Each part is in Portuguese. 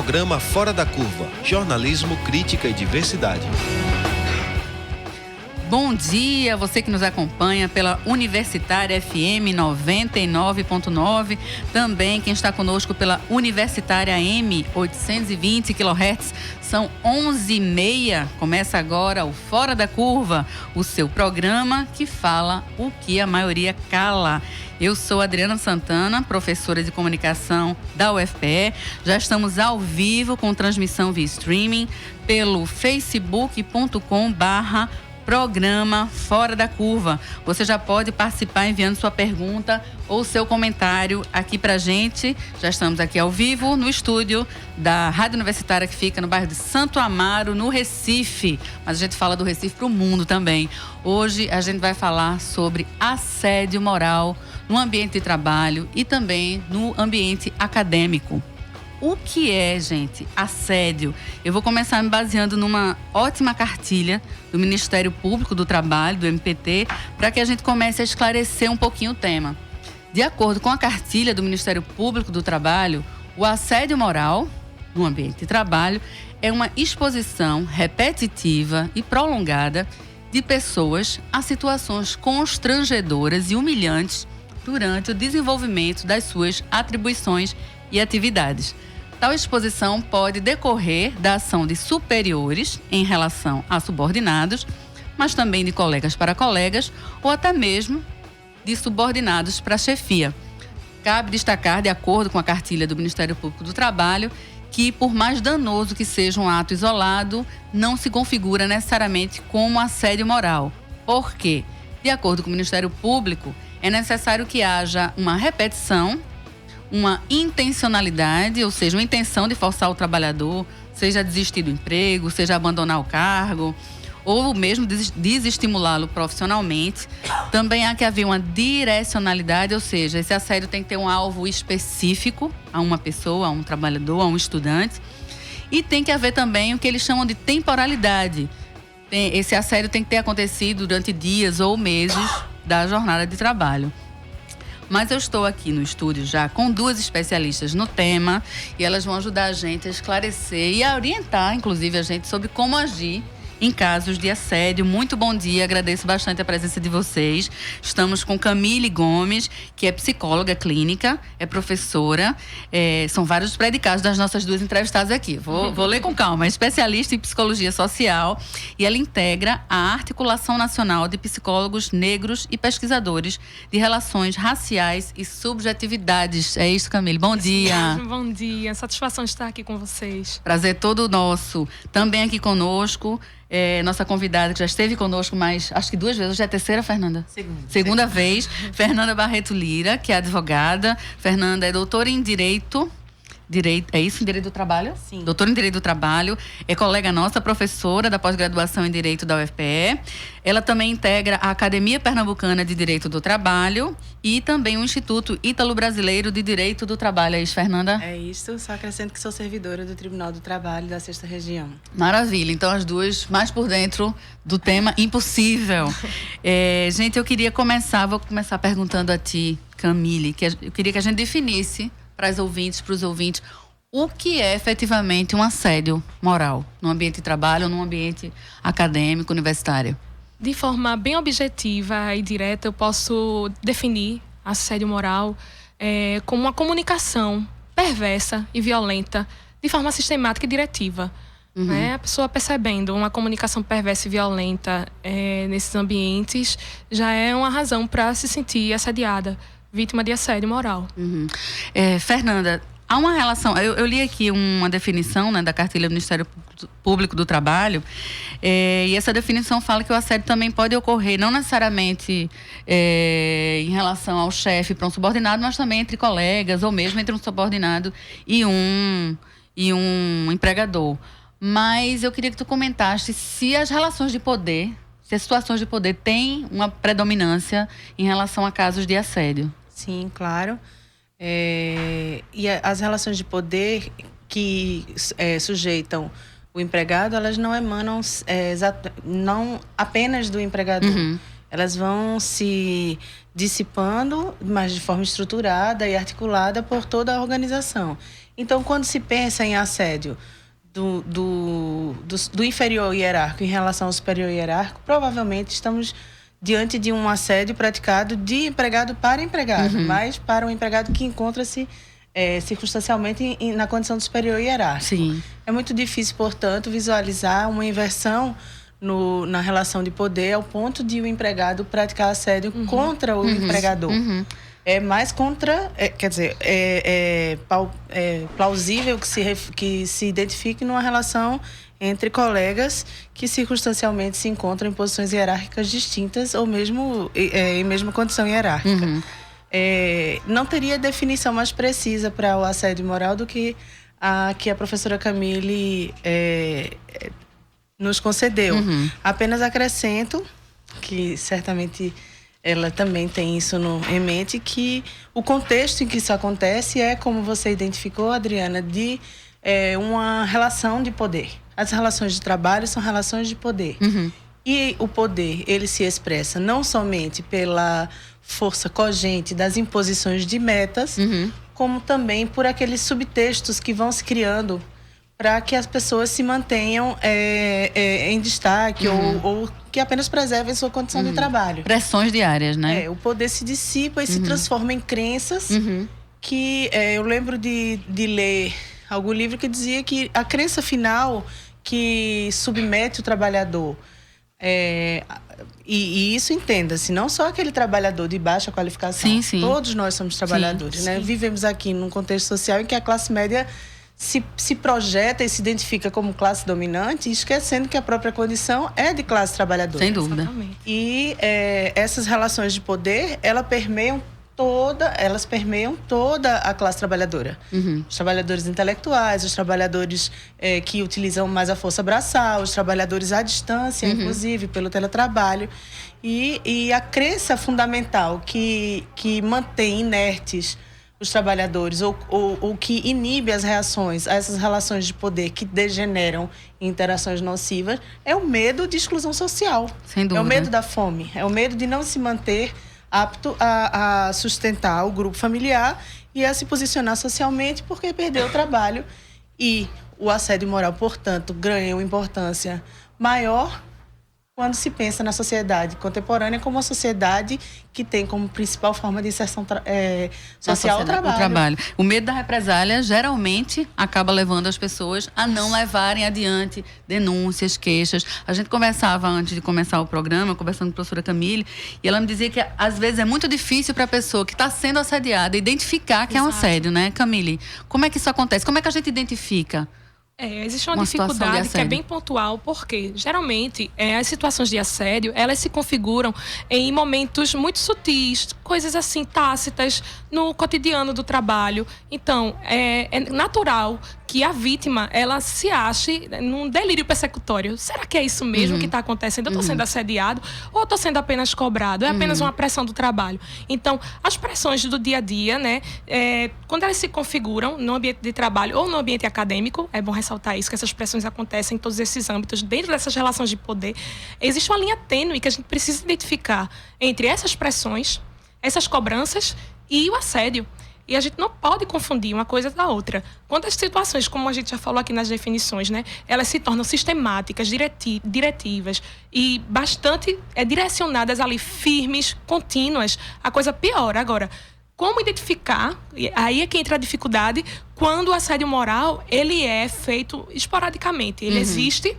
Programa Fora da Curva, jornalismo, crítica e diversidade. Bom dia, você que nos acompanha pela Universitária FM 99.9, também quem está conosco pela Universitária AM 820 kHz. São 11h30, começa agora o Fora da Curva, o seu programa que fala o que a maioria cala. Eu sou Adriana Santana, professora de comunicação da UFPE. Já estamos ao vivo com transmissão via streaming pelo facebook.com/Programa Fora da Curva. Você já pode participar enviando sua pergunta ou seu comentário aqui pra gente. Já estamos aqui ao vivo no estúdio da Rádio Universitária, que fica no bairro de Santo Amaro, no Recife. Mas a gente fala do Recife pro mundo também. Hoje a gente vai falar sobre assédio moral no ambiente de trabalho e também no ambiente acadêmico. O que é, gente, assédio? Eu vou começar me baseando numa ótima cartilha do Ministério Público do Trabalho, do MPT, para que a gente comece a esclarecer um pouquinho o tema. De acordo com a cartilha do Ministério Público do Trabalho, o assédio moral no ambiente de trabalho é uma exposição repetitiva e prolongada de pessoas a situações constrangedoras e humilhantes durante o desenvolvimento das suas atribuições e atividades. Tal exposição pode decorrer da ação de superiores em relação a subordinados, mas também de colegas para colegas ou até mesmo de subordinados para a chefia. Cabe destacar, de acordo com a cartilha do Ministério Público do Trabalho, que por mais danoso que seja um ato isolado, não se configura necessariamente como assédio moral. Por quê? De acordo com o Ministério Público, é necessário que haja uma repetição, uma intencionalidade, ou seja, uma intenção de forçar o trabalhador, seja desistir do emprego, seja abandonar o cargo, ou mesmo desestimulá-lo profissionalmente. Também há que haver uma direcionalidade, ou seja, esse assédio tem que ter um alvo específico a uma pessoa, a um trabalhador, a um estudante. E tem que haver também o que eles chamam de temporalidade. Esse assédio tem que ter acontecido durante dias ou meses da jornada de trabalho. Mas eu estou aqui no estúdio já com duas especialistas no tema e elas vão ajudar a gente a esclarecer e a orientar, inclusive, a gente sobre como agir em casos de assédio. Muito bom dia, agradeço bastante a presença de vocês. Estamos com Camille Gomes, que é psicóloga clínica, é professora, são vários os predicados das nossas duas entrevistadas aqui. Vou ler com calma. É especialista em psicologia social e ela integra a Articulação Nacional de Psicólogos Negros e Pesquisadores de Relações Raciais e Subjetividades. É isso, Camille. Bom dia. Bom dia. Satisfação de estar aqui com vocês. Prazer todo nosso. Também aqui conosco, nossa convidada que já esteve conosco, mas acho que duas vezes. Hoje é a terceira, Fernanda? Segunda vez. Fernanda Barreto Lira, que é advogada. Fernanda é doutora em Direito, é isso? Em Direito do Trabalho? Sim. Doutora em Direito do Trabalho. É colega nossa, professora da pós-graduação em Direito da UFPE. Ela também integra a Academia Pernambucana de Direito do Trabalho e também o Instituto Ítalo-Brasileiro de Direito do Trabalho. É isso, Fernanda? É isso, só acrescento que sou servidora do Tribunal do Trabalho da 6ª Região. Maravilha, então as duas mais por dentro do tema impossível. Gente, vou começar perguntando a ti, Camille, que eu queria que a gente definisse para os ouvintes, o que é efetivamente um assédio moral no ambiente de trabalho ou no ambiente acadêmico, universitário? De forma bem objetiva e direta, eu posso definir assédio moral como uma comunicação perversa e violenta de forma sistemática e diretiva. A pessoa percebendo uma comunicação perversa e violenta nesses ambientes já é uma razão para se sentir assediada, vítima de assédio moral. Fernanda, há uma relação. Eu li aqui uma definição, né, da cartilha do Ministério Público do Trabalho, e essa definição fala que o assédio também pode ocorrer, não necessariamente em relação ao chefe para um subordinado, mas também entre colegas, ou mesmo entre um subordinado e um empregador. Mas eu queria que tu comentasse se as relações de poder, se as situações de poder têm uma predominância em relação a casos de assédio. Sim, claro. E as relações de poder que sujeitam o empregado, elas não emanam não apenas do empregador. elas vão se dissipando, mas de forma estruturada e articulada por toda a organização. Então, quando se pensa em assédio do inferior hierárquico em relação ao superior hierárquico, provavelmente estamos diante de um assédio praticado de empregado para empregado, mas para um empregado que encontra-se circunstancialmente na condição de superior hierárquico. Sim. É muito difícil, portanto, visualizar uma inversão na relação de poder ao ponto de o empregado praticar assédio contra o empregador. É mais contra... quer dizer, é plausível que se identifique numa relação entre colegas que circunstancialmente se encontram em posições hierárquicas distintas ou mesmo em mesma condição hierárquica. Não teria definição mais precisa para o assédio moral do que a professora Camille nos concedeu. Apenas acrescento, que certamente ela também tem isso em mente, que o contexto em que isso acontece é, como você identificou, Adriana, de uma relação de poder. As relações de trabalho são relações de poder. E o poder, ele se expressa não somente pela força cogente das imposições de metas, como também por aqueles subtextos que vão se criando para que as pessoas se mantenham em destaque ou que apenas preservem sua condição de trabalho. Pressões diárias, né? O poder se dissipa e se transforma em crenças que... eu lembro de ler algum livro que dizia que a crença final que submete o trabalhador... E isso, entenda-se, não só aquele trabalhador de baixa qualificação. Sim. Todos nós somos trabalhadores, né? Vivemos aqui num contexto social em que a classe média se projeta e se identifica como classe dominante, esquecendo que a própria condição é de classe trabalhadora. Sem dúvida. Exatamente. E essas relações de poder, elas permeiam toda a classe trabalhadora. Os trabalhadores intelectuais, os trabalhadores que utilizam mais a força braçal, os trabalhadores à distância, inclusive, pelo teletrabalho. E a crença fundamental que mantém inertes os trabalhadores ou que inibe as reações a essas relações de poder que degeneram em interações nocivas é o medo de exclusão social. Sem dúvida. É o medo da fome, é o medo de não se manter apto a sustentar o grupo familiar e a se posicionar socialmente porque perdeu o trabalho. E o assédio moral, portanto, ganha uma importância maior quando se pensa na sociedade contemporânea como uma sociedade que tem como principal forma de inserção social o trabalho. O medo da represália geralmente acaba levando as pessoas a não levarem adiante denúncias, queixas. A gente conversava antes de começar o programa, conversando com a professora Camille, e ela me dizia que às vezes é muito difícil para a pessoa que está sendo assediada identificar que é um assédio, né, Camille? Como é que isso acontece? Como é que a gente identifica? Existe uma dificuldade que é bem pontual, porque geralmente as situações de assédio, elas se configuram em momentos muito sutis, coisas assim tácitas no cotidiano do trabalho. Então, é natural que a vítima, ela se ache num delírio persecutório. Será que é isso mesmo que está acontecendo? Eu estou sendo assediado ou estou sendo apenas cobrado? É apenas uma pressão do trabalho. Então, as pressões do dia a dia, né, quando elas se configuram no ambiente de trabalho ou no ambiente acadêmico, é bom ressaltar isso, que essas pressões acontecem em todos esses âmbitos, dentro dessas relações de poder. Existe uma linha tênue que a gente precisa identificar entre essas pressões, essas cobranças e o assédio. E a gente não pode confundir uma coisa da outra. Quando as situações, como a gente já falou aqui nas definições, né, elas se tornam sistemáticas, diretivas e bastante direcionadas ali, firmes, contínuas, a coisa piora. Agora, como identificar, aí é que entra a dificuldade, quando o assédio moral, ele é feito esporadicamente. Ele existe,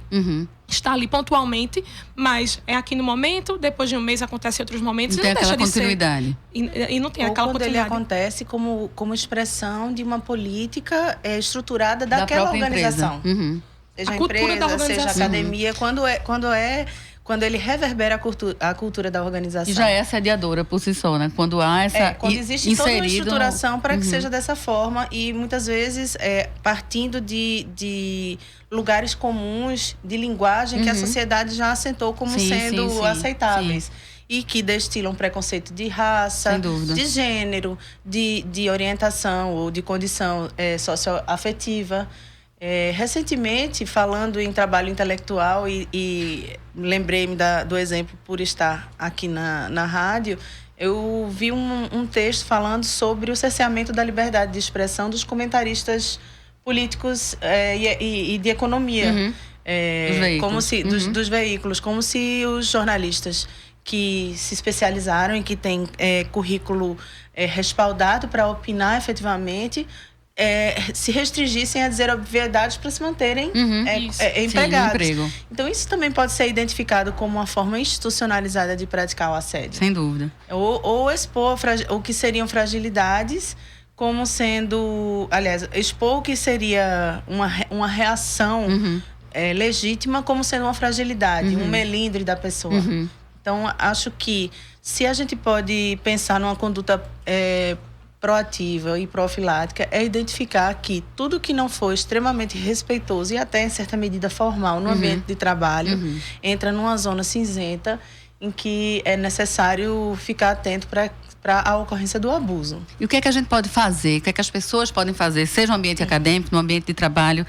está ali pontualmente, mas é aqui no momento, depois de um mês acontece em outros momentos. Não tem aquela continuidade. E não tem aquela quando continuidade. ele acontece como expressão de uma política estruturada daquela organização. Seja a empresa, seja a academia, quando ele reverbera a cultura da organização. E já é assediadora por si só, né? Quando há essa quando existe toda uma estruturação para que seja dessa forma e muitas vezes partindo de lugares comuns, de linguagem que a sociedade já assentou como sendo aceitáveis. E que destilam preconceito de raça, de gênero, de orientação ou de condição socioafetiva. Recentemente, falando em trabalho intelectual e lembrei-me do exemplo por estar aqui na rádio, eu vi um texto falando sobre o cerceamento da liberdade de expressão dos comentaristas políticos e de economia. Dos veículos, como se os jornalistas que se especializaram e que têm currículo respaldado para opinar efetivamente se restringissem a dizer obviedades para se manterem empregados. Sim, então, isso também pode ser identificado como uma forma institucionalizada de praticar o assédio. Sem dúvida. Ou expor o que seriam fragilidades como sendo... Aliás, expor o que seria uma reação legítima como sendo uma fragilidade, um melindre da pessoa. Então, acho que se a gente pode pensar numa conduta proativa e profilática, é identificar que tudo que não for extremamente respeitoso e até em certa medida formal no ambiente de trabalho entra numa zona cinzenta em que é necessário ficar atento para a ocorrência do abuso. E o que é que a gente pode fazer? O que é que as pessoas podem fazer, seja no ambiente acadêmico, no ambiente de trabalho,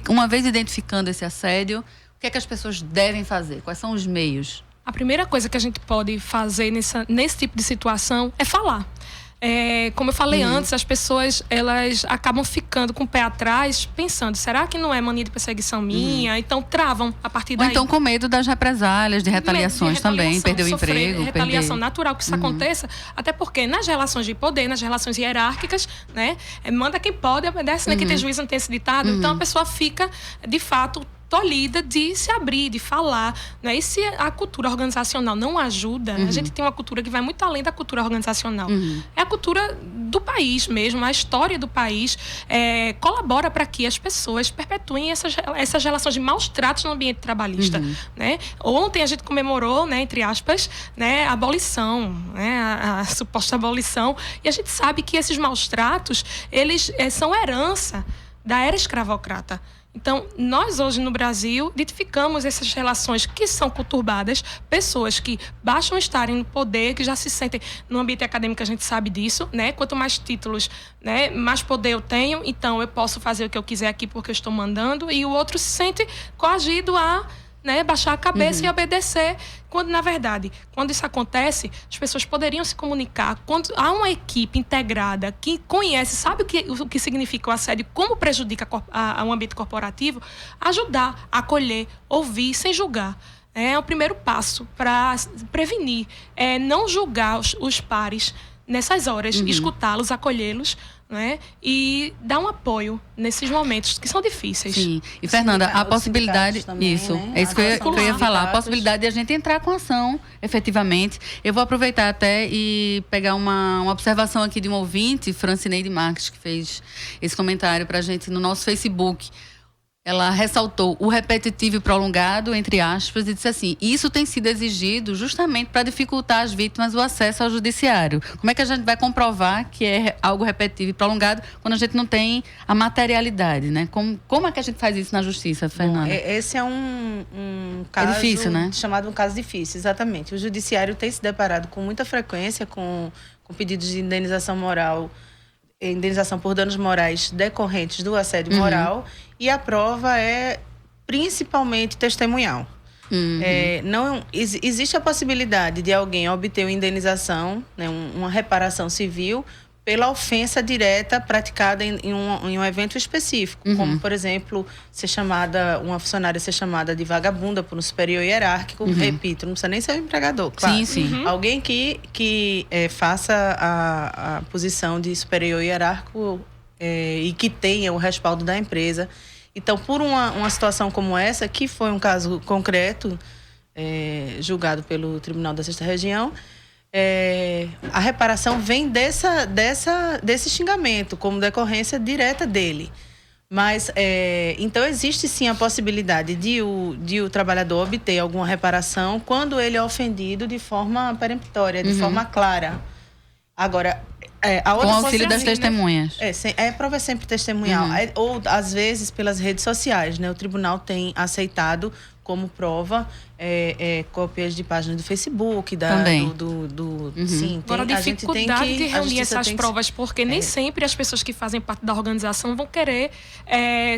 uma vez identificando esse assédio, o que é que as pessoas devem fazer? Quais são os meios? A primeira coisa que a gente pode fazer nesse tipo de situação é falar. Como eu falei antes, as pessoas elas acabam ficando com o pé atrás, pensando, será que não é mania de perseguição minha? Então travam a partir daí. Ou então com medo das represálias, de retaliações também, perder o emprego. Retaliação natural que isso aconteça, até porque nas relações de poder, nas relações hierárquicas, né, manda quem pode, obedece, né, quem tem juízo não tem esse ditado. Então a pessoa fica, de fato, tolhida de se abrir, de falar, né? E se a cultura organizacional não ajuda, a gente tem uma cultura que vai muito além da cultura organizacional. É a cultura do país mesmo, a história do país colabora para que as pessoas perpetuem essas relações de maus tratos no ambiente trabalhista, né? Ontem a gente comemorou, né, entre aspas, né, a abolição, né, a suposta abolição, e a gente sabe que esses maus tratos, eles são herança da era escravocrata. Então, nós hoje no Brasil identificamos essas relações que são conturbadas, pessoas que bastam estarem no poder, que já se sentem no ambiente acadêmico, a gente sabe disso, né? Quanto mais títulos, né, mais poder eu tenho, então eu posso fazer o que eu quiser aqui porque eu estou mandando, e o outro se sente coagido a, né, baixar a cabeça e obedecer, quando, na verdade, quando isso acontece, as pessoas poderiam se comunicar. Quando há uma equipe integrada que conhece, sabe o que significa o assédio, como prejudica o ambiente corporativo, ajudar, acolher, ouvir, sem julgar. É o primeiro passo para prevenir, não julgar os pares nessas horas, escutá-los, acolhê-los, né? E dar um apoio nesses momentos que são difíceis. Sim. E, Fernanda, a possibilidade... Também, isso, né? é isso que eu ia falar. A possibilidade de a gente entrar com ação, efetivamente. Eu vou aproveitar até e pegar uma observação aqui de um ouvinte, Francineide Marques, que fez esse comentário pra gente no nosso Facebook. Ela ressaltou o repetitivo e prolongado, entre aspas, e disse assim, isso tem sido exigido justamente para dificultar às vítimas o acesso ao judiciário. Como é que a gente vai comprovar que é algo repetitivo e prolongado quando a gente não tem a materialidade, né? Como é que a gente faz isso na justiça, Fernanda? Bom, esse é um caso difícil, né? Chamado um caso difícil, exatamente. O judiciário tem se deparado com muita frequência com pedidos de indenização por danos morais decorrentes do assédio moral, e a prova é principalmente testemunhal. Não existe a possibilidade de alguém obter uma indenização, né, uma reparação civil pela ofensa direta praticada em um evento específico, como, por exemplo, uma funcionária ser chamada de vagabunda por um superior hierárquico, repito, não precisa nem ser o empregador, claro. Sim, sim. Alguém que faça a posição de superior hierárquico e que tenha o respaldo da empresa. Então, por uma situação como essa, que foi um caso concreto, julgado pelo Tribunal da Sexta Região, a reparação vem desse xingamento, como decorrência direta dele. Mas, então, existe sim a possibilidade de o trabalhador obter alguma reparação quando ele é ofendido de forma peremptória, de forma clara. Agora, a outra com o auxílio das testemunhas. A prova é sempre testemunhal. Ou, às vezes, pelas redes sociais, né? O tribunal tem aceitado como prova cópias de páginas do Facebook, Também. Sim, Agora, a dificuldade de reunir essas provas, porque nem É. sempre as pessoas que fazem parte da organização vão querer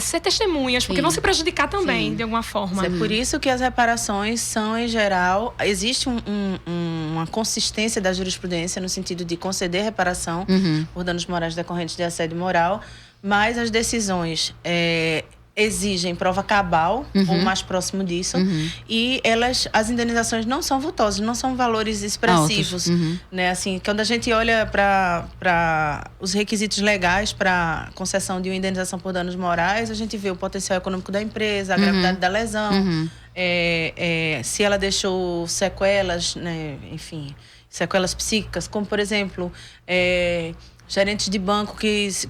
ser testemunhas, porque Sim. vão se prejudicar também, Sim. de alguma forma. É por isso que as reparações são, em geral, existe uma consistência da jurisprudência no sentido de conceder reparação por danos morais decorrentes de assédio moral, mas as decisões exigem prova cabal ou mais próximo disso, e as indenizações não são vultosas, não são valores expressivos, né? Assim, quando a gente olha para os requisitos legais para concessão de uma indenização por danos morais, a gente vê o potencial econômico da empresa, a gravidade da lesão, se ela deixou sequelas, né? Enfim, sequelas psíquicas, como por exemplo, gerentes de banco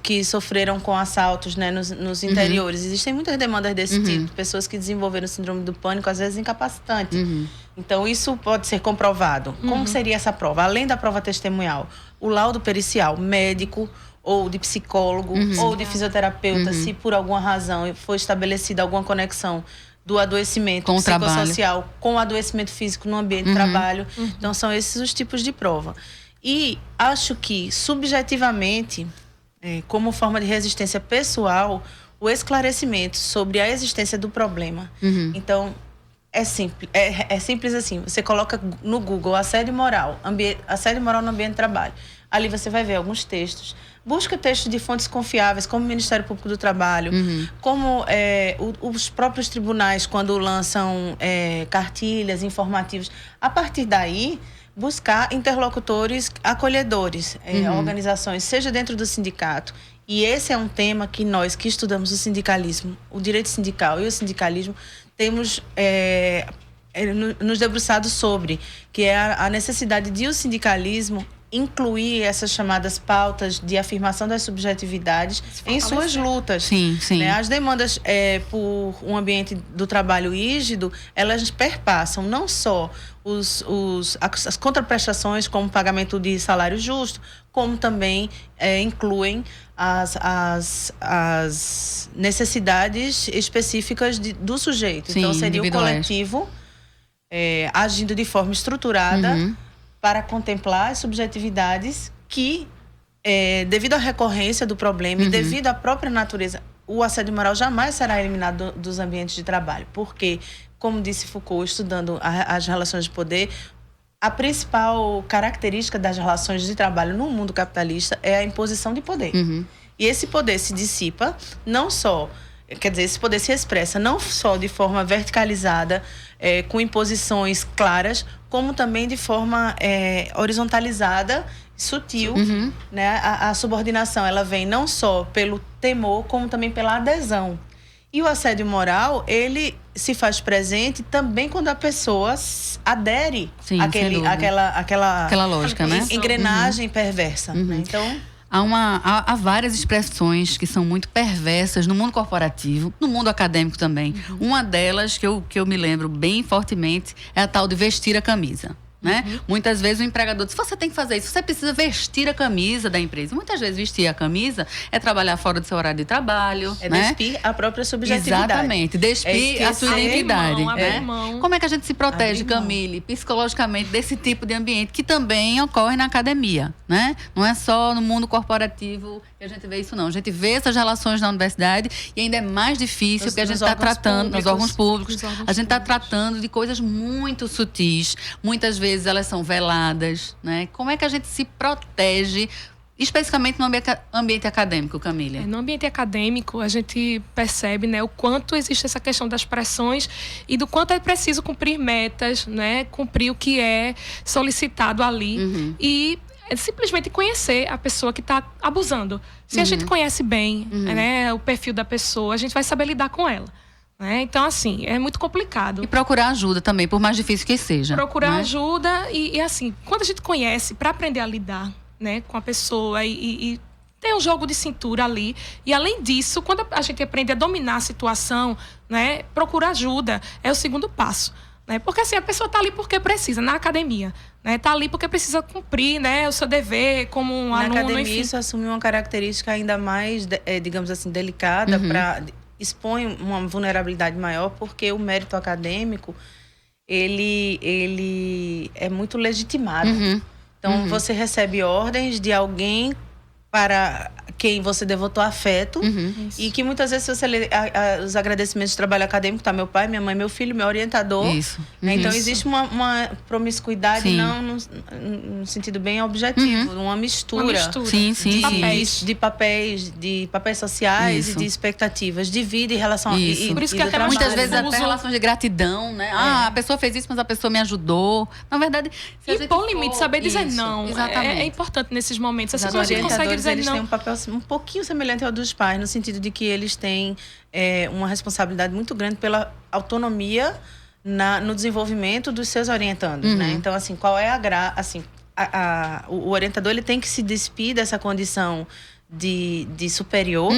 que sofreram com assaltos, né, nos interiores. Existem muitas demandas desse tipo. Pessoas que desenvolveram síndrome do pânico, às vezes incapacitante. Então, isso pode ser comprovado. Como seria essa prova? Além da prova testemunhal, o laudo pericial médico ou de psicólogo ou de fisioterapeuta, se por alguma razão for estabelecida alguma conexão do adoecimento com psicossocial com o adoecimento físico no ambiente de trabalho. Então, são esses os tipos de prova. E acho que, subjetivamente, como forma de resistência pessoal, o esclarecimento sobre a existência do problema. Então, é simples assim. Você coloca no Google assédio moral no ambiente de trabalho. Ali você vai ver alguns textos. Busca textos de fontes confiáveis, como o Ministério Público do Trabalho, como os próprios tribunais, quando lançam cartilhas informativas. A partir daí, buscar interlocutores acolhedores, organizações, seja dentro do sindicato. E esse é um tema que nós, que estudamos o sindicalismo, o direito sindical e o sindicalismo, temos nos debruçado sobre, que é a necessidade de o sindicalismo incluir essas chamadas pautas de afirmação das subjetividades em suas lutas. Sim, sim. Né? As demandas por um ambiente do trabalho rígido, elas perpassam não só as contraprestações, como pagamento de salário justo, como também incluem as necessidades específicas do sujeito. Sim, então, seria o individuais. coletivo agindo de forma estruturada para contemplar as subjetividades que, devido à recorrência do problema e devido à própria natureza, o assédio moral jamais será eliminado dos ambientes de trabalho. Porque, como disse Foucault, estudando as relações de poder, a principal característica das relações de trabalho no mundo capitalista é a imposição de poder. E esse poder se dissipa, não só... Quer dizer, esse poder se expressa não só de forma verticalizada, com imposições claras, como também de forma horizontalizada, sutil. Né? A subordinação, ela vem não só pelo temor, como também pela adesão. E o assédio moral, ele se faz presente também quando a pessoa adere àquela lógica, né? engrenagem perversa. Né? Então... Há várias expressões que são muito perversas no mundo corporativo, no mundo acadêmico também. Uma delas, que eu me lembro bem fortemente, é a tal de vestir a camisa. Né? Muitas vezes o empregador diz, você tem que fazer isso, você precisa vestir a camisa da empresa. Muitas vezes vestir a camisa é trabalhar fora do seu horário de trabalho. Né? Despir a própria subjetividade. Exatamente, despir a sua identidade. Abrir mão. Como é que a gente se protege, Camille, psicologicamente desse tipo de ambiente que também ocorre na academia, né? Não é só no mundo corporativo que a gente vê isso, não. A gente vê essas relações na universidade e ainda é mais difícil porque a gente está tratando nos órgãos públicos, a gente está tratando de coisas muito sutis, muitas vezes elas são veladas, né? Como é que a gente se protege, especificamente no ambiente acadêmico, Camille? No ambiente acadêmico, a gente percebe, né, o quanto existe essa questão das pressões e do quanto é preciso cumprir metas, né, cumprir o que é solicitado ali e simplesmente conhecer a pessoa que está abusando. Se a gente conhece bem, né, o perfil da pessoa, a gente vai saber lidar com ela. Então, assim, é muito complicado. E procurar ajuda também, por mais difícil que seja. Procurar ajuda e, assim, quando a gente conhece, para aprender a lidar, né, com a pessoa e ter um jogo de cintura ali. E, além disso, quando a gente aprende a dominar a situação, né, procurar ajuda é o segundo passo. Né? Porque, assim, a pessoa está ali porque precisa, na academia. Né? Está ali porque precisa cumprir, né, o seu dever como um aluno. Na academia, enfim. isso assume uma característica ainda mais, digamos assim, delicada para... expõe uma vulnerabilidade maior, porque o mérito acadêmico, ele é muito legitimado. Então, você recebe ordens de alguém para quem você devotou afeto, e que muitas vezes, se você lê os agradecimentos de trabalho acadêmico, tá meu pai, minha mãe, meu filho, meu orientador. Isso. Né? Então, existe uma promiscuidade, não no sentido bem objetivo, uma mistura. De papéis sociais e de expectativas, de vida em relação isso. Por isso que até muitas vezes até relações de gratidão, né? A pessoa fez isso, mas a pessoa me ajudou. Na verdade, e pôr limite, saber dizer não. É importante nesses momentos. Assim, a gente consegue dizer eles não. têm um papel um pouquinho semelhante ao dos pais, no sentido de que eles têm uma responsabilidade muito grande pela autonomia no desenvolvimento dos seus orientandos, né? Então, assim, qual é o orientador, ele tem que se despir dessa condição de superior,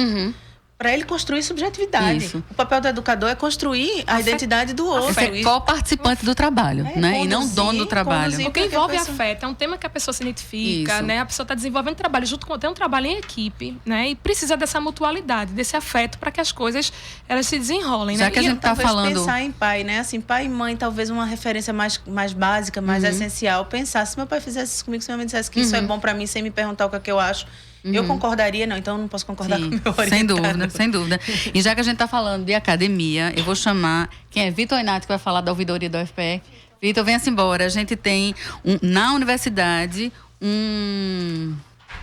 para ele construir subjetividade. Isso. O papel do educador é construir a identidade do outro. Ser co-participante do trabalho, né? E não dono do trabalho. Porque envolve afeto, é um tema que a pessoa se identifica, né? A pessoa está desenvolvendo trabalho junto com... Tem um trabalho em equipe, né? E precisa dessa mutualidade, desse afeto, para que as coisas, elas se desenrolem, né? Já que a gente está falando... pensar em pai, né? Assim, pai e mãe, talvez uma referência mais básica, mais essencial. Pensar, se meu pai fizesse isso comigo, se minha mãe dissesse que isso é bom para mim, sem me perguntar o que é que eu acho, eu concordaria, não, então eu não posso concordar com o meu orientador. Sem dúvida. E já que a gente está falando de academia, eu vou chamar quem é Vitor Inato, que vai falar da ouvidoria do UFPE. Vitor, venha-se embora. A gente tem na universidade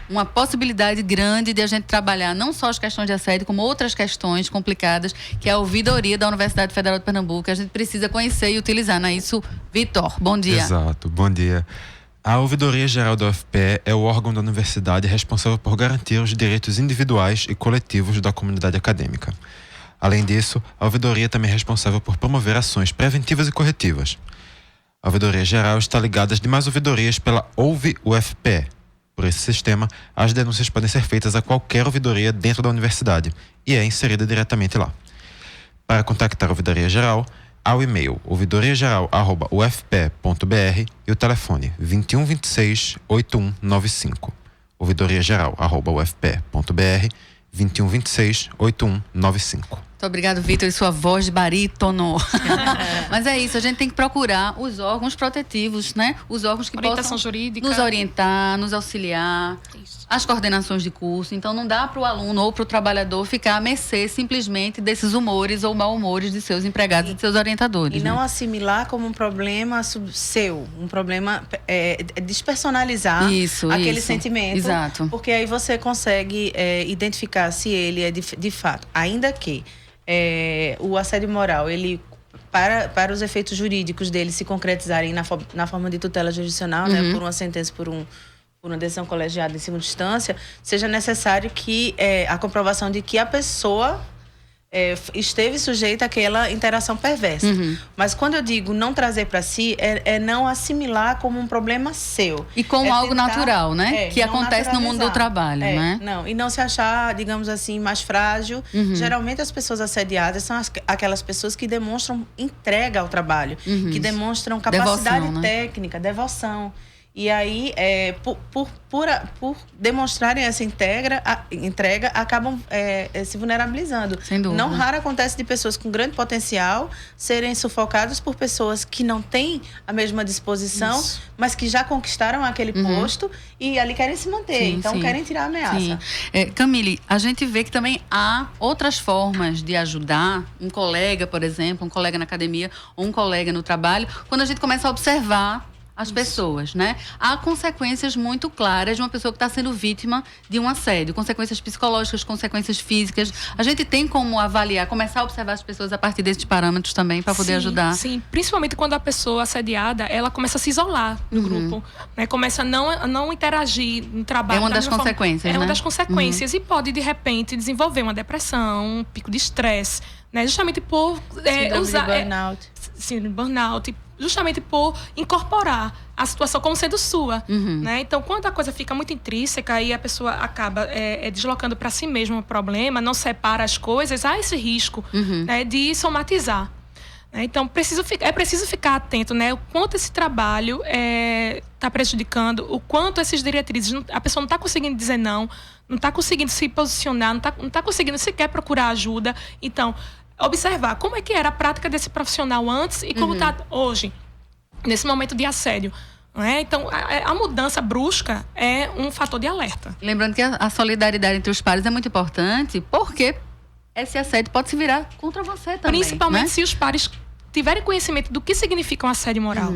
uma possibilidade grande de a gente trabalhar não só as questões de assédio, como outras questões complicadas, que é a ouvidoria da Universidade Federal de Pernambuco, que a gente precisa conhecer e utilizar, não é isso? Vitor, bom dia. Exato, bom dia. A Ouvidoria Geral da UFPE é o órgão da universidade responsável por garantir os direitos individuais e coletivos da comunidade acadêmica. Além disso, a ouvidoria também é responsável por promover ações preventivas e corretivas. A Ouvidoria Geral está ligada às demais ouvidorias pela Ouve UFPE. Por esse sistema, as denúncias podem ser feitas a qualquer ouvidoria dentro da universidade e é inserida diretamente lá. Para contactar a Ouvidoria Geral, há o e-mail ouvidoriageral@ufpe.br e o telefone 21 26 8195. ouvidoriageral@ufpe.br 21 26 8195. Muito obrigado, Vitor, e sua voz de barítono. Mas é isso, a gente tem que procurar os órgãos protetivos, né? Os órgãos que possam jurídica, nos orientar, nos auxiliar, as coordenações de curso. Então, não dá para o aluno ou para o trabalhador ficar à mercê simplesmente desses humores ou mal-humores de seus empregados e de seus orientadores. E não assimilar como um problema seu, um problema despersonalizar aquele sentimento. Exato. Porque aí você consegue identificar se ele é de fato, ainda que o assédio moral, ele para os efeitos jurídicos dele se concretizarem na forma de tutela jurisdicional, né, por uma sentença, por uma decisão colegiada em segunda instância, seja necessário que a comprovação de que a pessoa esteve sujeita àquela interação perversa. Mas quando eu digo não trazer para si, é não assimilar como um problema seu. E como algo natural, né? Que acontece no mundo do trabalho, né? Não, e não se achar, digamos assim, mais frágil. Geralmente as pessoas assediadas são aquelas pessoas que demonstram entrega ao trabalho, que demonstram capacidade técnica, devoção. E aí, por demonstrarem essa entrega, acabam se vulnerabilizando. Sem dúvida. Não raro acontece de pessoas com grande potencial serem sufocadas por pessoas que não têm a mesma disposição, mas que já conquistaram aquele posto e ali querem se manter. Querem tirar a ameaça. Camille, a gente vê que também há outras formas de ajudar um colega, por exemplo, um colega na academia ou um colega no trabalho, quando a gente começa a observar as pessoas, né? Há consequências muito claras de uma pessoa que está sendo vítima de um assédio, consequências psicológicas, consequências físicas. A gente tem como avaliar, começar a observar as pessoas a partir desses parâmetros também para poder ajudar. Sim, principalmente quando a pessoa assediada, ela começa a se isolar do grupo, né? Começa a não interagir no trabalho. É uma das consequências, né? É uma das consequências e pode, de repente, desenvolver uma depressão, um pico de estresse, né? Justamente por síndrome de burnout, justamente por incorporar a situação como sendo sua, né? Então, quando a coisa fica muito intrínseca e a pessoa acaba deslocando para si mesma o problema, não separa as coisas, há esse risco, né, de somatizar. Então, é preciso ficar atento, né? O quanto esse trabalho está prejudicando, o quanto essas diretrizes, a pessoa não está conseguindo dizer não está conseguindo se posicionar, não tá conseguindo sequer procurar ajuda. Então, observar como é que era a prática desse profissional antes e como está hoje, nesse momento de assédio. Então, a mudança brusca é um fator de alerta. Lembrando que a solidariedade entre os pares é muito importante, porque esse assédio pode se virar contra você também. Principalmente se os pares tiverem conhecimento do que significa um assédio moral.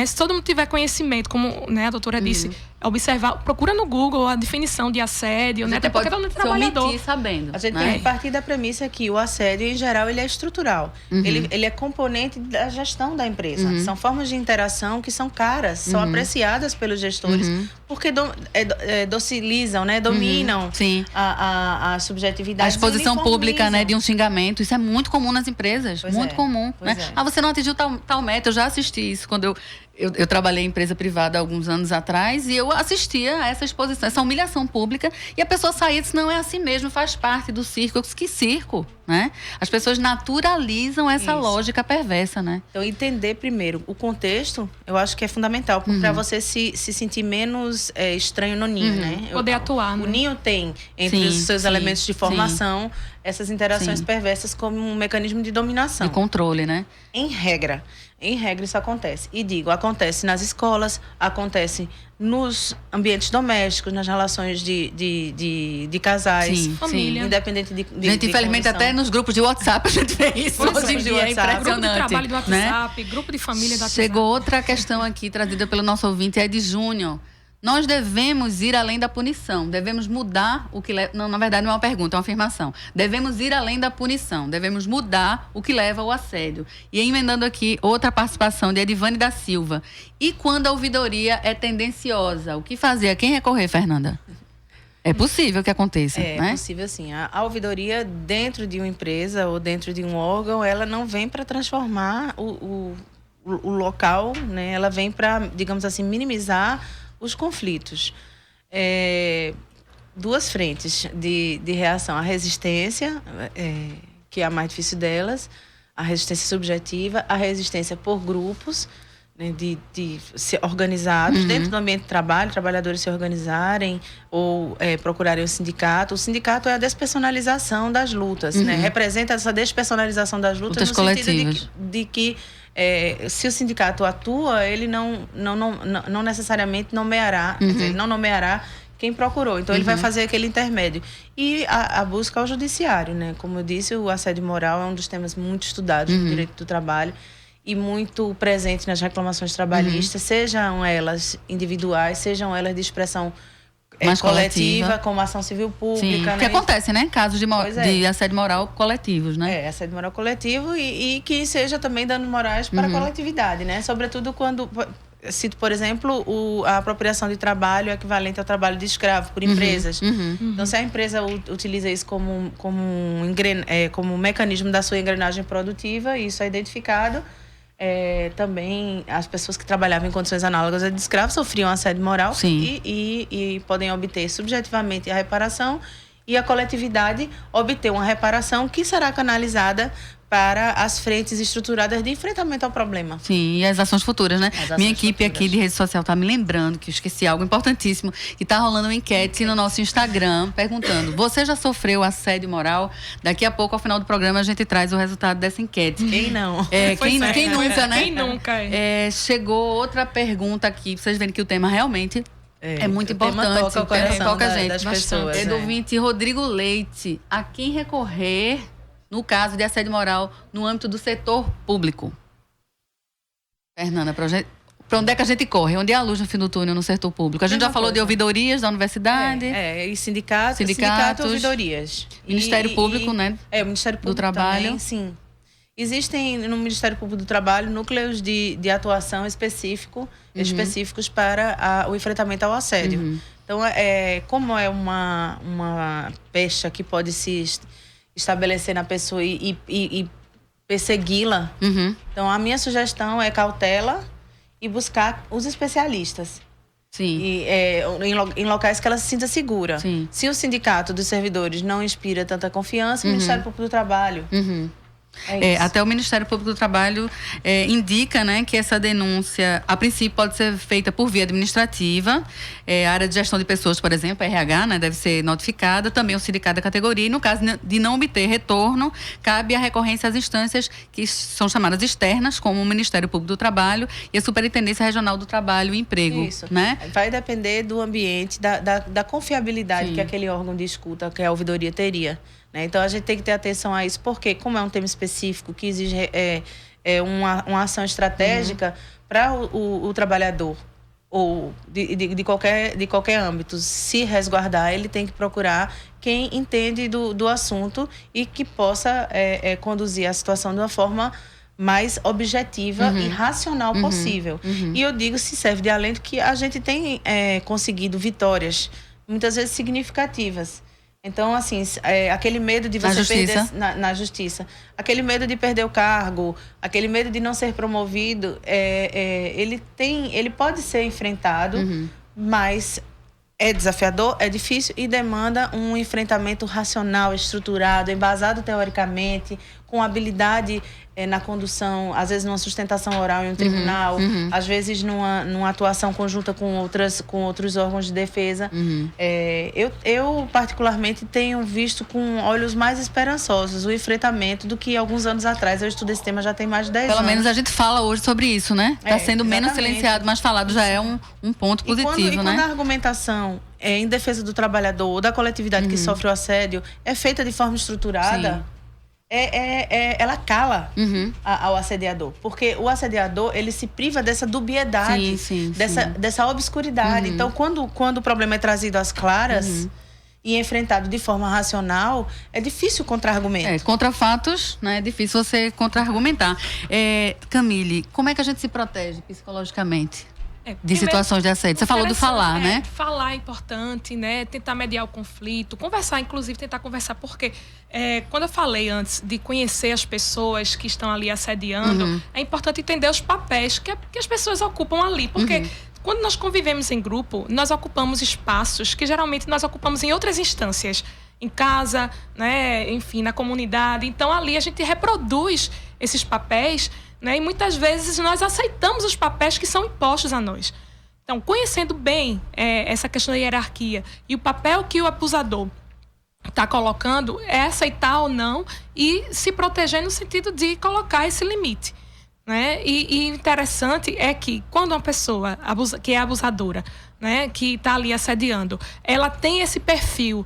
Se todo mundo tiver conhecimento, como a doutora disse, observar, procura no Google a definição de assédio, até porque todo mundo é trabalhador. Sabendo, a gente tem que partir da premissa que o assédio, em geral, ele é estrutural. Ele é componente da gestão da empresa. São formas de interação que são caras, são apreciadas pelos gestores, porque docilizam, dominam a subjetividade. A exposição pública, de um xingamento, isso é muito comum nas empresas, muito comum. Você não atingiu tal meta, eu já assisti isso quando eu trabalhei em empresa privada há alguns anos atrás e eu assistia a essa exposição, essa humilhação pública, e a pessoa saía e disse, não, é assim mesmo, faz parte do circo. Eu disse, que circo? As pessoas naturalizam essa lógica perversa, Então, entender primeiro o contexto, eu acho que é fundamental para você se sentir menos estranho no ninho, Poder atuar, O ninho tem, entre os seus elementos de formação, essas interações perversas como um mecanismo de dominação. De controle, Em regra isso acontece. E digo, acontece nas escolas, acontece nos ambientes domésticos, nas relações de casais, família. Independente de gente, infelizmente, condição. até nos grupos de WhatsApp a gente vê isso. Hoje em dia é impressionante. Grupo de trabalho do WhatsApp, grupo de família do WhatsApp. Chegou outra questão aqui, trazida pelo nosso ouvinte, é de Júnior. Nós devemos ir além da punição, devemos mudar o que leva... Não, na verdade não é uma pergunta, é uma afirmação. Devemos ir além da punição, devemos mudar o que leva ao assédio. E emendando aqui outra participação de Edivane da Silva. E quando a ouvidoria é tendenciosa, o que fazer? A quem recorrer, Fernanda? É possível que aconteça, É possível, sim. A ouvidoria dentro de uma empresa ou dentro de um órgão, ela não vem para transformar o local, Ela vem para, digamos assim, minimizar os conflitos. Duas frentes de reação. A resistência, que é a mais difícil delas, a resistência subjetiva, a resistência por grupos, de ser organizados dentro do ambiente de trabalho, trabalhadores se organizarem ou procurarem o sindicato. O sindicato é a despersonalização das lutas, representa essa despersonalização das lutas no sentido de que se o sindicato atua, ele não necessariamente nomeará, ele não nomeará quem procurou. Então, ele vai fazer aquele intermédio. E a busca ao judiciário, Como eu disse, o assédio moral é um dos temas muito estudados no direito do trabalho e muito presente nas reclamações trabalhistas, sejam elas individuais, sejam elas de expressão coletiva, como ação civil pública. Que acontece, Casos de assédio moral coletivos, assédio moral coletivo e que seja também danos morais para a coletividade, Sobretudo quando... Cito, por exemplo, a apropriação de trabalho equivalente ao trabalho de escravo por empresas. Então, se a empresa utiliza isso como um mecanismo da sua engrenagem produtiva, isso é identificado. Também as pessoas que trabalhavam em condições análogas a de escravo sofriam assédio moral e podem obter subjetivamente a reparação e a coletividade obter uma reparação que será canalizada para as frentes estruturadas de enfrentamento ao problema. Sim, e as ações futuras, Minha equipe aqui de rede social está me lembrando que eu esqueci algo importantíssimo, que está rolando uma enquete no nosso Instagram, perguntando, você já sofreu assédio moral? Daqui a pouco, ao final do programa, a gente traz o resultado dessa enquete. Quem não? Quem nunca, Quem nunca? Chegou outra pergunta aqui, vocês verem que o tema realmente... É muito importante. Toca o coração toca a gente. das pessoas. É do ouvinte Rodrigo Leite. A quem recorrer no caso de assédio moral no âmbito do setor público? Fernanda, para onde é que a gente corre? Onde é a luz no fim do túnel no setor público? A gente já falou de ouvidorias da universidade. E sindicato e ouvidorias. Ministério Público, o Ministério Público do Trabalho. Também, sim. Existem no Ministério Público do Trabalho núcleos de atuação específicos para o enfrentamento ao assédio. Então, como é uma pecha que pode se estabelecer na pessoa e persegui-la, então a minha sugestão é cautela e buscar os especialistas. Sim. E, em locais que ela se sinta segura. Sim. Se o sindicato dos servidores não inspira tanta confiança, o Ministério Público do Trabalho. isso. Até o Ministério Público do Trabalho indica, né, que essa denúncia, a princípio, pode ser feita por via administrativa. A área de gestão de pessoas, por exemplo, a RH, né, deve ser notificada. Também o sindicato da categoria. E no caso de não obter retorno, cabe a recorrência às instâncias que são chamadas externas, como o Ministério Público do Trabalho e a Superintendência Regional do Trabalho e Emprego. Isso. Né? Vai depender do ambiente, da confiabilidade que aquele órgão de escuta, que a ouvidoria teria. Né? Então, a gente tem que ter atenção a isso, porque como é um tema específico que exige uma ação estratégica para o trabalhador, ou de qualquer âmbito, se resguardar, ele tem que procurar quem entende do assunto e que possa conduzir a situação de uma forma mais objetiva e racional possível. E eu digo, se serve de alento, que a gente tem conseguido vitórias, muitas vezes significativas. Então, assim, aquele medo de você perder na justiça, aquele medo de perder o cargo, aquele medo de não ser promovido, ele pode ser enfrentado, mas é desafiador, é difícil e demanda um enfrentamento racional, estruturado, embasado teoricamente, com habilidade na condução, às vezes numa sustentação oral em um tribunal, às vezes numa atuação conjunta com outros órgãos de defesa. Eu, particularmente, tenho visto com olhos mais esperançosos o enfrentamento do que alguns anos atrás. Eu estudo esse tema já tem mais de 10 anos. Pelo menos a gente fala hoje sobre isso, né? Está sendo menos silenciado, mas falado já é um ponto positivo, né? Quando a argumentação em defesa do trabalhador ou da coletividade que sofre o assédio é feita de forma estruturada, ela cala ao assediador. Porque o assediador, ele se priva dessa dubiedade, dessa obscuridade. Então, quando o problema é trazido às claras e enfrentado de forma racional, é difícil contra-argumento. Contra fatos, né? É difícil você contra-argumentar. Camille, como é que a gente se protege psicologicamente? De situações de assédio. Você falou do falar, né? Falar é importante, né? Tentar mediar o conflito, conversar, inclusive tentar conversar, porque quando eu falei antes de conhecer as pessoas que estão ali assediando, é importante entender os papéis que as pessoas ocupam ali, porque quando nós convivemos em grupo, nós ocupamos espaços que geralmente nós ocupamos em outras instâncias, em casa, né? Enfim, na comunidade. Então ali a gente reproduz esses papéis, né? E muitas vezes nós aceitamos os papéis que são impostos a nós. Então, conhecendo bem essa questão da hierarquia e o papel que o abusador está colocando, é aceitar ou não e se proteger no sentido de colocar esse limite. Né? E interessante é que quando uma pessoa que é abusadora, né, que está ali assediando, ela tem esse perfil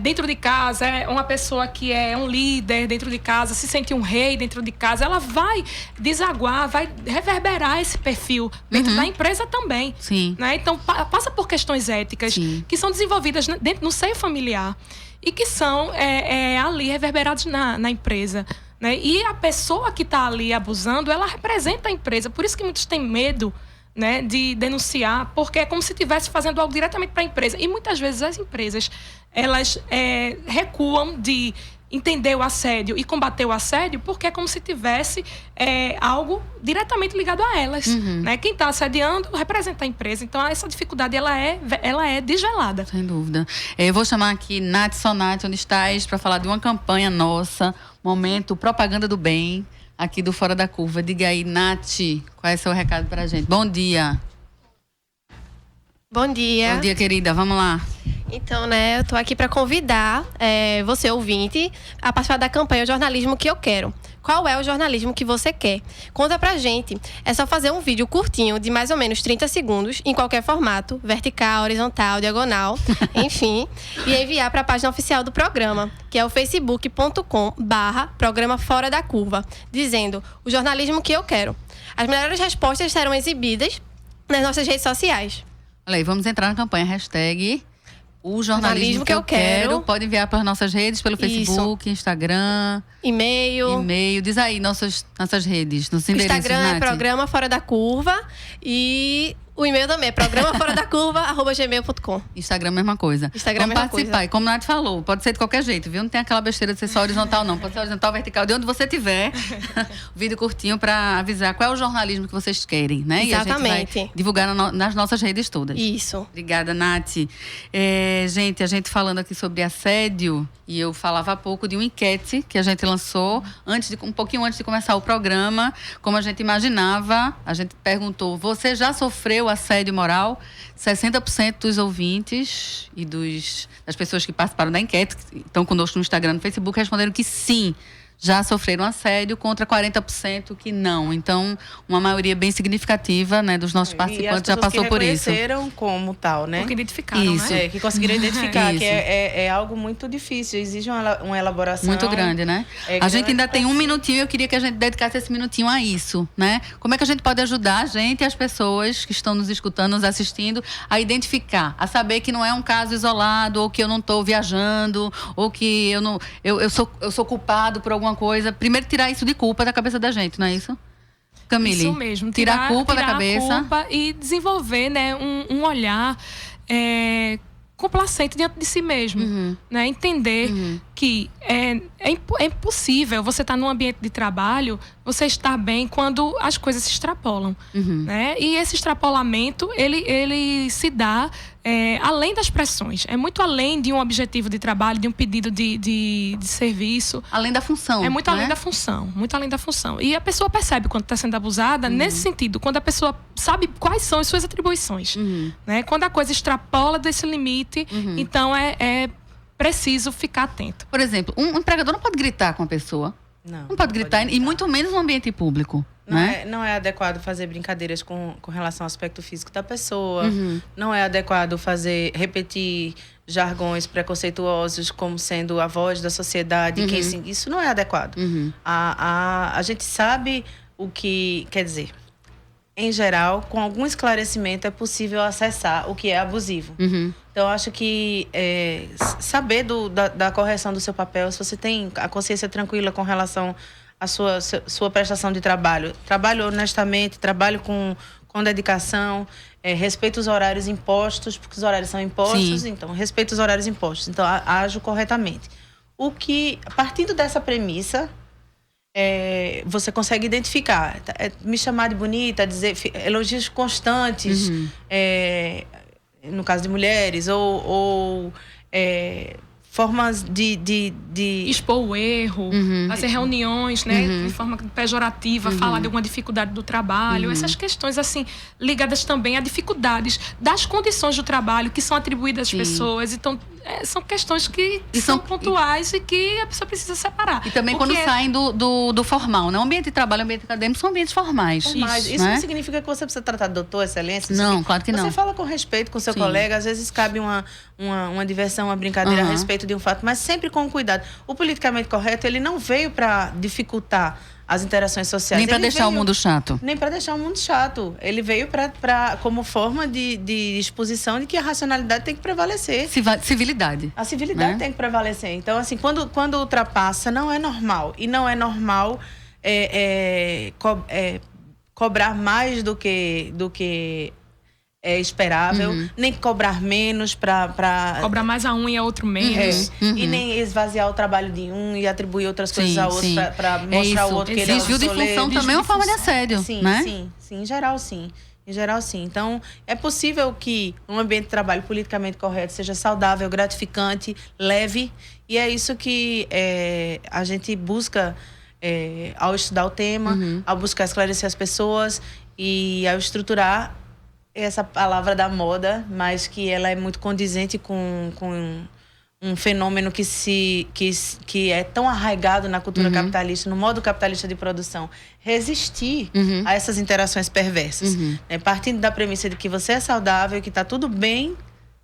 dentro de casa, é uma pessoa que é um líder dentro de casa, se sente um rei dentro de casa, ela vai desaguar, vai reverberar esse perfil dentro da empresa também. Né? Então, passa por questões éticas que são desenvolvidas no seio familiar e que são ali reverberadas na empresa. Né? E a pessoa que está ali abusando, ela representa a empresa. Por isso que muitos têm medo, né, de denunciar, porque é como se estivesse fazendo algo diretamente para a empresa. E muitas vezes as empresas, elas recuam de entender o assédio e combater o assédio, porque é como se tivesse algo diretamente ligado a elas. Né? Quem está assediando representa a empresa. Então, essa dificuldade, ela é desvelada. Sem dúvida. Eu vou chamar aqui Nath Sonati, onde estás, para falar de uma campanha nossa, momento Propaganda do Bem, aqui do Fora da Curva. Diga aí, Nath, qual é o seu recado para a gente? Bom dia. Bom dia. Bom dia, querida. Vamos lá. Então, né, eu tô aqui para convidar você, ouvinte, a participar da campanha O Jornalismo que Eu Quero. Qual é o jornalismo que você quer? Conta pra gente. É só fazer um vídeo curtinho de mais ou menos 30 segundos, em qualquer formato, vertical, horizontal, diagonal, enfim, e enviar para a página oficial do programa, que é o facebook.com/programa Fora da Curva, dizendo o jornalismo que eu quero. As melhores respostas serão exibidas nas nossas redes sociais. Olha aí, vamos entrar na campanha. Hashtag O Jornalismo que eu quero. Pode enviar para as nossas redes, pelo Facebook, Instagram, e-mail. Diz aí nossas redes, nos endereços, Instagram Nath. é Programa Fora da Curva e O e-mail também é programaforadacurva@gmail.com. Instagram, mesma coisa. Instagram, Vamos mesma participar. coisa. E como a Nath falou, pode ser de qualquer jeito, viu? Não tem aquela besteira de ser só horizontal, não. Pode ser horizontal, vertical, de onde você tiver. O vídeo curtinho para avisar qual é o jornalismo que vocês querem, né? E a gente Exatamente. vai divulgar nas nossas redes todas. Isso. Obrigada, Nath. Gente, a gente falando aqui sobre assédio, e eu falava há pouco de uma enquete que a gente lançou um pouquinho antes de começar o programa, como a gente imaginava. A gente perguntou: você já sofreu assédio moral? 60% dos ouvintes e das pessoas que participaram da enquete, que estão conosco no Instagram e no Facebook, responderam que sim, já sofreram assédio, contra 40% que não. Então, uma maioria bem significativa, né, dos nossos participantes já passou por isso. Que reconheceram como tal, né? Porque identificaram, Isso. né? Que conseguiram identificar, Isso. que é algo muito difícil, exige uma elaboração. Muito grande, né? A gente ainda tem um minutinho, eu queria que a gente dedicasse esse minutinho a isso, né? Como é que a gente pode ajudar a gente e as pessoas que estão nos escutando, nos assistindo, a identificar, a saber que não é um caso isolado, ou que eu não estou viajando, ou que eu sou culpado por alguma coisa. Primeiro, tirar isso de culpa da cabeça da gente, não é isso? Camille, Isso mesmo. tirar a culpa da tirar cabeça. a culpa e desenvolver, né, um olhar complacente diante de si mesmo. Né? Entender que é impossível você estar num ambiente de trabalho, você estar bem quando as coisas se extrapolam. Né? E esse extrapolamento, ele se dá além das pressões. É muito além de um objetivo de trabalho, de um pedido de serviço. Além da função. É muito além da função, muito além da função. E a pessoa percebe quando está sendo abusada nesse sentido, quando a pessoa sabe quais são as suas atribuições. Né? Quando a coisa extrapola desse limite, então é preciso ficar atento. Por exemplo, um empregador não pode gritar com a pessoa. Não pode gritar, e muito menos no ambiente público. Não é adequado fazer brincadeiras com relação ao aspecto físico da pessoa. Não é adequado repetir jargões preconceituosos como sendo a voz da sociedade. Isso não é adequado. A gente sabe o que... Quer dizer, em geral, com algum esclarecimento é possível acessar o que é abusivo. Então, eu acho que saber da correção do seu papel, se você tem a consciência tranquila com relação à sua prestação de trabalho, trabalho honestamente, trabalho com dedicação, respeito os horários impostos, porque os horários são impostos, então respeito os horários impostos. Então, ajo corretamente. Partindo dessa premissa, você consegue identificar, me chamar de bonita, dizer elogios constantes, no caso de mulheres, ou formas de expor o erro, fazer reuniões, né, de forma pejorativa, falar de alguma dificuldade do trabalho, essas questões assim ligadas também a dificuldades das condições do trabalho que são atribuídas às pessoas. Então são questões que são pontuais e que a pessoa precisa separar. E também quando saem do formal, né? O ambiente de trabalho e o ambiente acadêmico são ambientes formais. Isso não significa que você precisa tratar de doutor, excelência. Não, claro que não. Você fala com respeito com seu colega, às vezes cabe uma diversão, uma brincadeira a respeito de um fato, mas sempre com cuidado. O politicamente correto, ele não veio para dificultar as interações sociais. Nem para deixar o mundo chato. Nem para deixar o mundo chato. Ele veio como forma de exposição de que a racionalidade tem que prevalecer. Civilidade. A civilidade tem que prevalecer. Então, assim, quando ultrapassa, não é normal. E não é normal cobrar mais do que é esperável, nem cobrar menos para cobrar mais a um e a outro menos. E nem esvaziar o trabalho de um e atribuir outras coisas a outro para mostrar ao outro que ele é desvio de função também é uma forma de assédio, né? Sim, em geral sim. Então, é possível que um ambiente de trabalho politicamente correto seja saudável, gratificante, leve, e é isso que a gente busca ao estudar o tema, ao buscar esclarecer as pessoas e ao estruturar essa palavra da moda, mas que ela é muito condizente com um fenômeno que é tão arraigado na cultura capitalista, no modo capitalista de produção, resistir a essas interações perversas. Né? Partindo da premissa de que você é saudável, que está tudo bem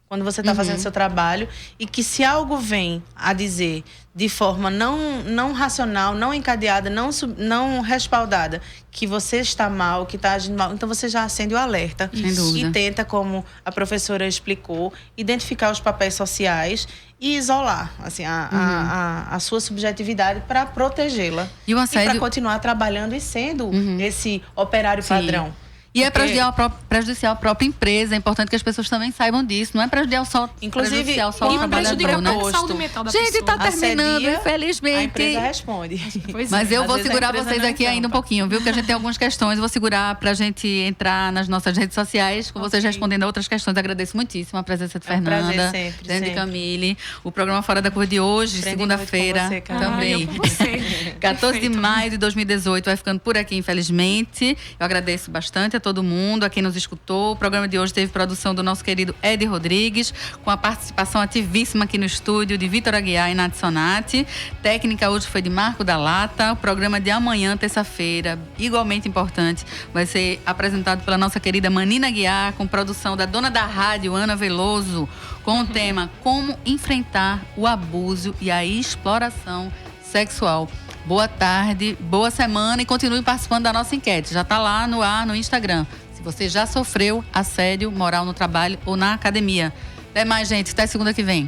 quando você está fazendo seu trabalho, e que se algo vem a dizer de forma não racional, não encadeada, não respaldada, que você está mal, que está agindo mal, então você já acende o alerta. E tenta, como a professora explicou, identificar os papéis sociais e isolar assim, a sua subjetividade para protegê-la. E para continuar trabalhando e sendo esse operário padrão. E é prejudicial à própria empresa. É importante que as pessoas também saibam disso. Não é prejudicial Inclusive, prejudicial só ao quando trabalhador, prejudica né? a saúde mental da Gente, pessoa. tá terminando, Assedia, infelizmente. A empresa responde. Pois Mas é. eu Às vou vezes a segurar empresa vocês não aqui ainda um encampa. pouquinho, viu? Que a gente tem algumas questões. Vou segurar pra gente entrar nas nossas redes sociais, com vocês Ok. respondendo a outras questões. Agradeço muitíssimo a presença de É um prazer Fernanda, sempre, de sempre. Camille. O programa Fora da Curva de hoje, Aprendi segunda-feira, muito com você, Camille. também. Eu com você. 14 de Perfeito. maio de 2018 vai ficando por aqui, infelizmente. Eu agradeço bastante a todo mundo, a quem nos escutou. O programa de hoje teve produção do nosso querido Ed Rodrigues, com a participação ativíssima aqui no estúdio de Vitor Aguiar e Nath Sonati. Técnica hoje foi de Marco da Lata. O programa de amanhã, terça-feira, igualmente importante, vai ser apresentado pela nossa querida Manina Aguiar, com produção da dona da rádio, Ana Veloso, com o tema Como enfrentar o abuso e a exploração sexual. Boa tarde, boa semana e continue participando da nossa enquete. Já está lá no ar, no Instagram. Se você já sofreu assédio moral no trabalho ou na academia. Até mais, gente. Até segunda que vem.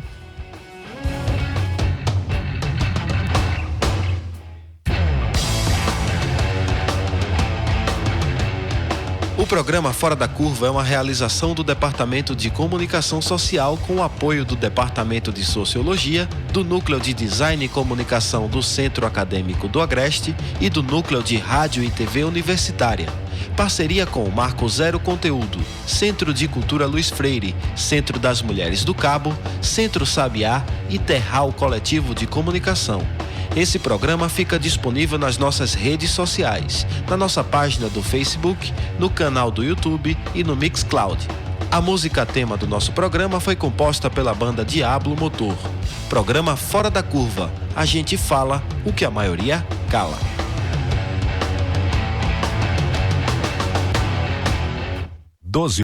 O programa Fora da Curva é uma realização do Departamento de Comunicação Social com o apoio do Departamento de Sociologia, do Núcleo de Design e Comunicação do Centro Acadêmico do Agreste e do Núcleo de Rádio e TV Universitária. Parceria com o Marco Zero Conteúdo, Centro de Cultura Luiz Freire, Centro das Mulheres do Cabo, Centro Sabiá e Terral Coletivo de Comunicação. Esse programa fica disponível nas nossas redes sociais, na nossa página do Facebook, no canal do YouTube e no Mixcloud. A música tema do nosso programa foi composta pela banda Diablo Motor. Programa Fora da Curva. A gente fala o que a maioria cala. 12